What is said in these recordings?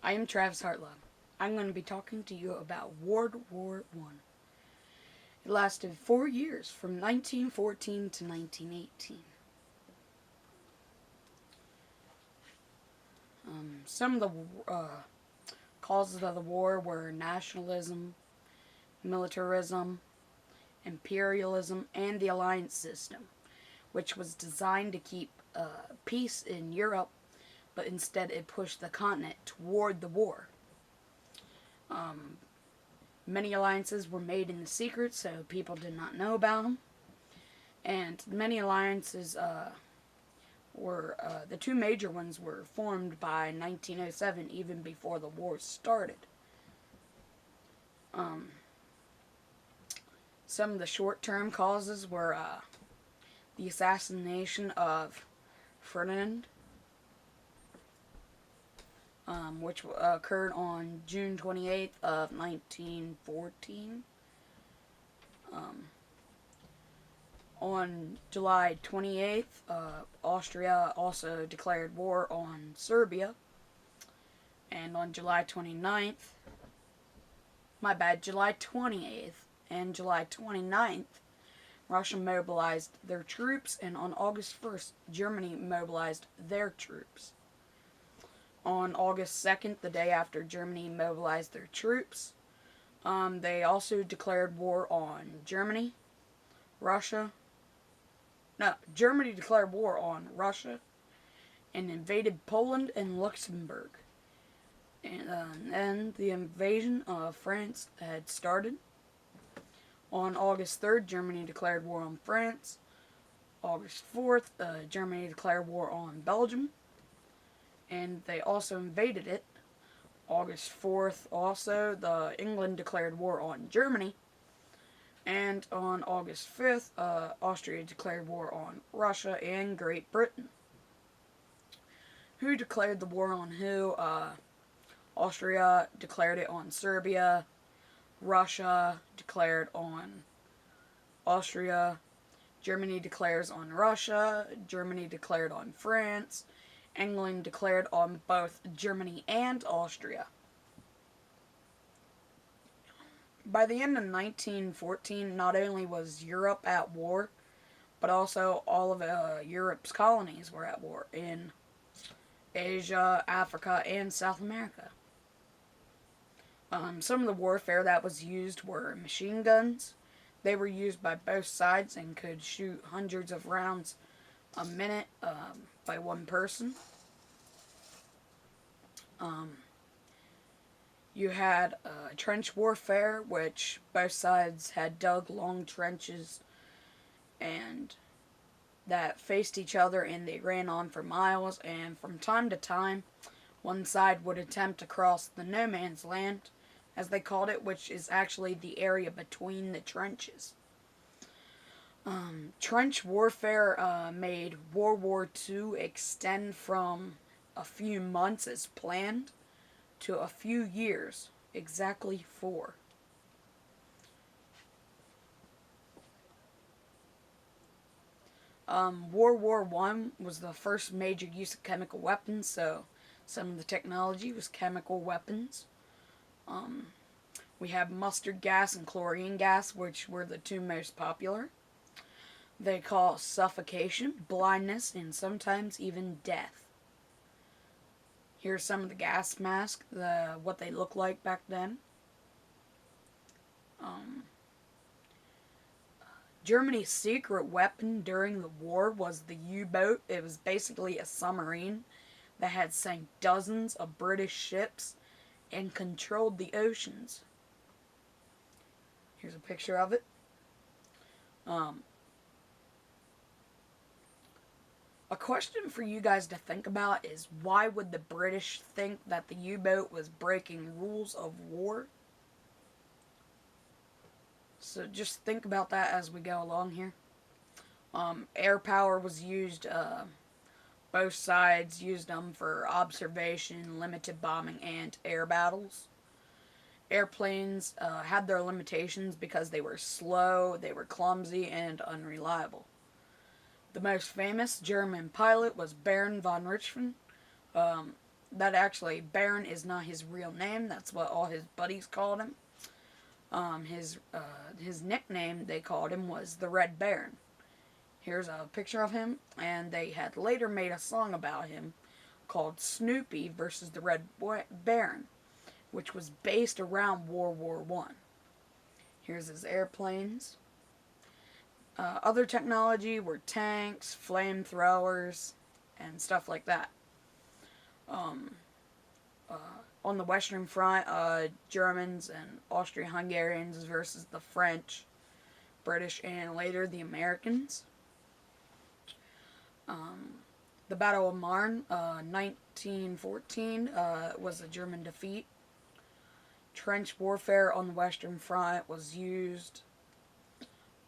I am Travis Hartlove. I'm going to be talking to you about World War I. It lasted 4 years, from 1914 to 1918. Some of the causes of the war were nationalism, militarism, imperialism, and the alliance system, which was designed to keep peace in Europe, but instead it pushed the continent toward the war. Many alliances were made in the secret, so people did not know about them. And many alliances the two major ones were formed by 1907, even before the war started. Some of the short-term causes were the assassination of Ferdinand, which occurred on June 28th of 1914. On July 28th, Austria also declared war on Serbia. And on July 29th, July 28th and July 29th, Russia mobilized their troops, and on August 1st, Germany mobilized their troops. On August 2nd, the day after Germany mobilized their troops, they also declared war on Germany declared war on Russia and invaded Poland and Luxembourg. And the invasion of France had started. On August 3rd, Germany declared war on France. August 4th, Germany declared war on Belgium, and they also invaded it. August 4th, also, England declared war on Germany. And on August 5th, Austria declared war on Russia and Great Britain. Who declared the war on who? Austria declared it on Serbia. Russia declared on Austria. Germany declares on Russia. Germany declared on France. England declared on both Germany and Austria. By the end of 1914, not only was Europe at war, but also all of Europe's colonies were at war in Asia, Africa, and South America. Some of the warfare that was used were machine guns. They were used by both sides and could shoot hundreds of rounds a minute by one person. You had trench warfare, which both sides had dug long trenches and that faced each other, and they ran on for miles, and from time to time one side would attempt to cross the no man's land, as they called it, which is actually the area between the trenches. Trench warfare made World War II extend from a few months as planned to a few years, exactly 4. World War I was the first major use of chemical weapons, so some of the technology was chemical weapons. We have mustard gas and chlorine gas, which were the two most popular. They cause suffocation, blindness, and sometimes even death. Here's some of the gas masks, what they looked like back then. Germany's secret weapon during the war was the U-boat. It was basically a submarine that had sank dozens of British ships and controlled the oceans. Here's a picture of it. A question for you guys to think about is, why would the British think that the U-boat was breaking rules of war? So just think about that as we go along here. Air power was used. Both sides used them for observation, limited bombing, and air battles. Airplanes had their limitations because they were slow, they were clumsy, and unreliable. The most famous German pilot was Baron von Richthofen. that actually, Baron is not his real name. That's what all his buddies called him. His nickname they called him was the Red Baron. Here's a picture of him, and they had later made a song about him called Snoopy versus the Red Baron, which was based around World War One. Here's his airplanes. Other technology were tanks, flamethrowers, and stuff like that. On the Western Front, Germans and Austro-Hungarians versus the French, British, and later the Americans. The Battle of Marne, 1914, was a German defeat. Trench warfare on the Western Front was used.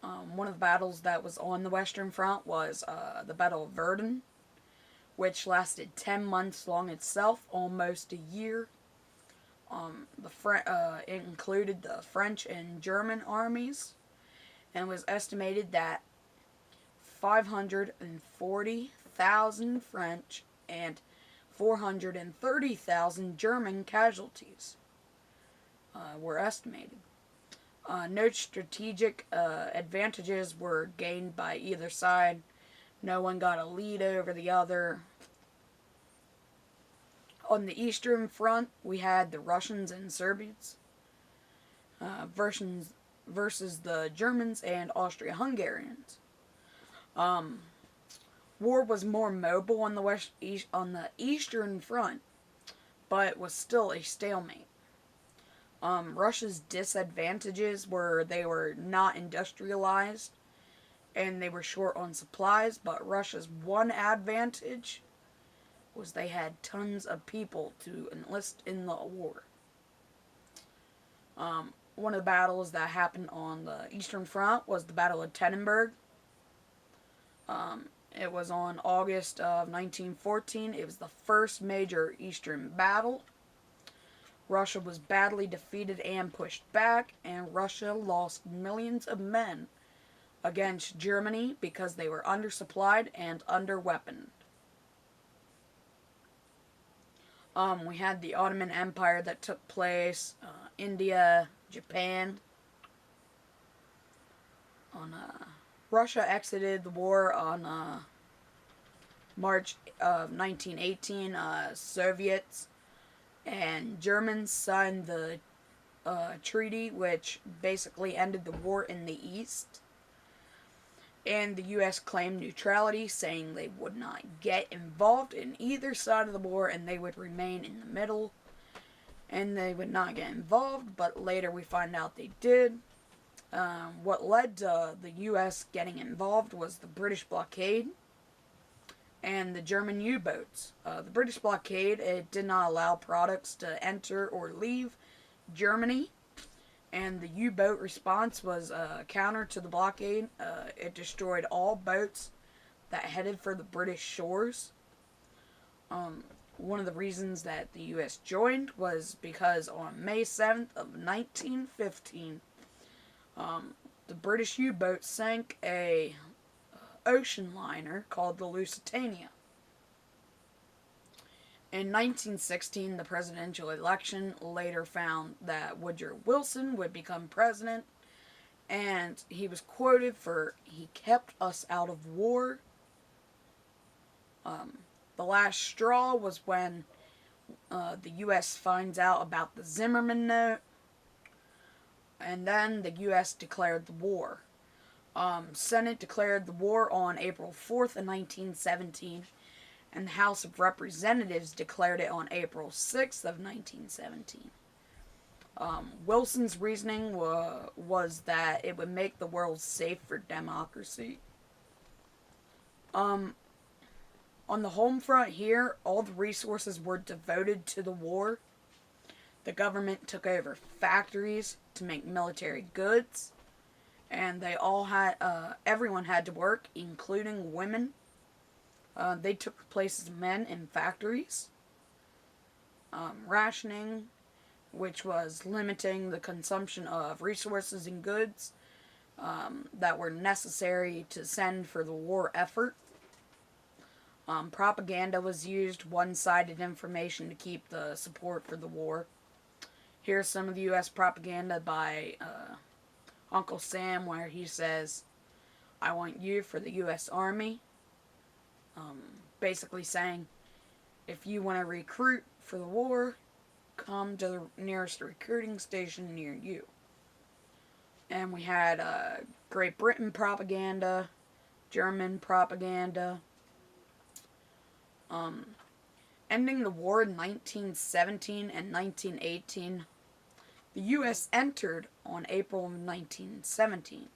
One of the battles that was on the Western Front was the Battle of Verdun, which lasted 10 months long itself, almost a year. It included the French and German armies, and was estimated that 540,000 French and 430,000 German casualties were estimated. No strategic advantages were gained by either side. No one got a lead over the other. On the Eastern Front, we had the Russians and Serbians versus the Germans and Austro-Hungarians. War was more mobile on the Eastern Front, but was still a stalemate. Russia's disadvantages were they were not industrialized and they were short on supplies, but Russia's one advantage was they had tons of people to enlist in the war. One of the battles that happened on the Eastern Front was the Battle of Tannenberg. It was on August of 1914. It was the first major Eastern battle. Russia was badly defeated and pushed back, and Russia lost millions of men against Germany because they were undersupplied and underweaponed. We had the Ottoman Empire that took place, India, Japan. Russia exited the war on March of 1918. Soviets and Germans signed the treaty, which basically ended the war in the East. And the U.S. claimed neutrality, saying they would not get involved in either side of the war and they would remain in the middle. And they would not get involved, but later we find out they did. What led to the U.S. getting involved was the British blockade and the German U-boats. The British blockade, it did not allow products to enter or leave Germany. And the U-boat response was counter to the blockade. It destroyed all boats that headed for the British shores. One of the reasons that the U.S. joined was because on May 7th of 1915, the British U-boat sank a ocean liner called the Lusitania. In 1916, the presidential election later found that Woodrow Wilson would become president, and he was quoted for, "He kept us out of war." The last straw was when the U.S. finds out about the Zimmerman Note, and then the U.S. declared the war. Senate declared the war on April 4th of 1917, and the House of Representatives declared it on April 6th of 1917. Wilson's reasoning was that it would make the world safe for democracy. On the home front here, all the resources were devoted to the war. The government took over factories to make military goods, and they all had, everyone had to work, including women. They took the places of men in factories. Rationing, which was limiting the consumption of resources and goods that were necessary to send for the war effort. Propaganda was used, one-sided information to keep the support for the war. Here's some of the U.S. propaganda by Uncle Sam, where he says, "I want you for the U.S. Army." Basically saying, if you want to recruit for the war, come to the nearest recruiting station near you. And we had Great Britain propaganda, German propaganda. Ending the war in 1917 and 1918. The U.S. entered on April of 1917.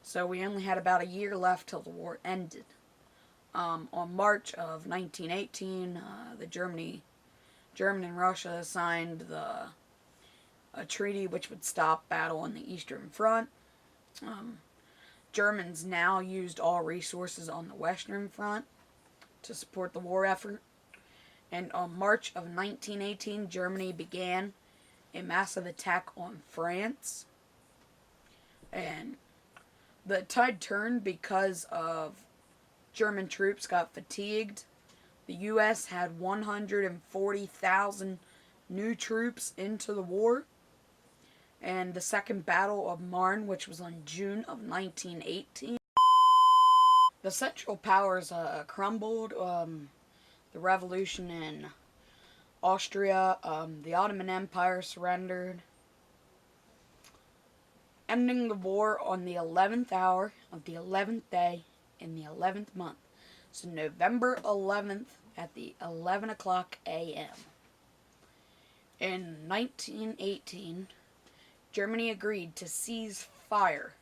So we only had about a year left till the war ended. On March of 1918, Germany and Russia signed a treaty which would stop battle on the Eastern Front. Germans now used all resources on the Western Front to support the war effort. And on March of 1918, Germany began a massive attack on France. And the tide turned because of German troops got fatigued. The U.S. had 140,000 new troops into the war. And the Second Battle of Marne, which was on June of 1918. The Central Powers crumbled. The revolution in Austria, the Ottoman Empire surrendered. Ending the war on the 11th hour of the 11th day in the 11th month. So November 11th at the 11 o'clock a.m. In 1918, Germany agreed to cease fire,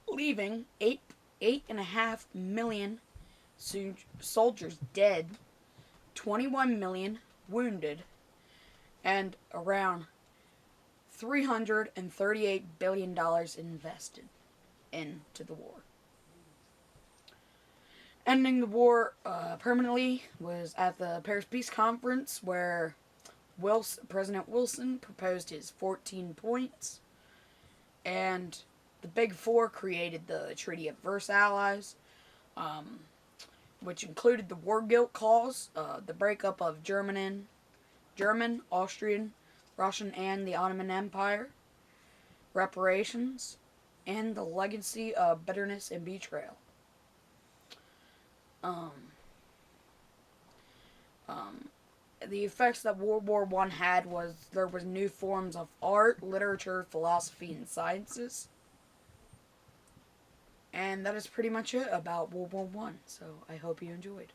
leaving 8.5 million soldiers dead, 21 million wounded, and around $338 billion invested into the war. Ending the war permanently was at the Paris Peace Conference, where President Wilson proposed his 14 points, and the Big Four created the Treaty of Versailles, which included the war guilt clause, the breakup of German, Austrian, Russian, and the Ottoman Empire, reparations, and the legacy of bitterness and betrayal. The effects that World War I had was there was new forms of art, literature, philosophy, and sciences. And that is pretty much it about World War I. So I hope you enjoyed.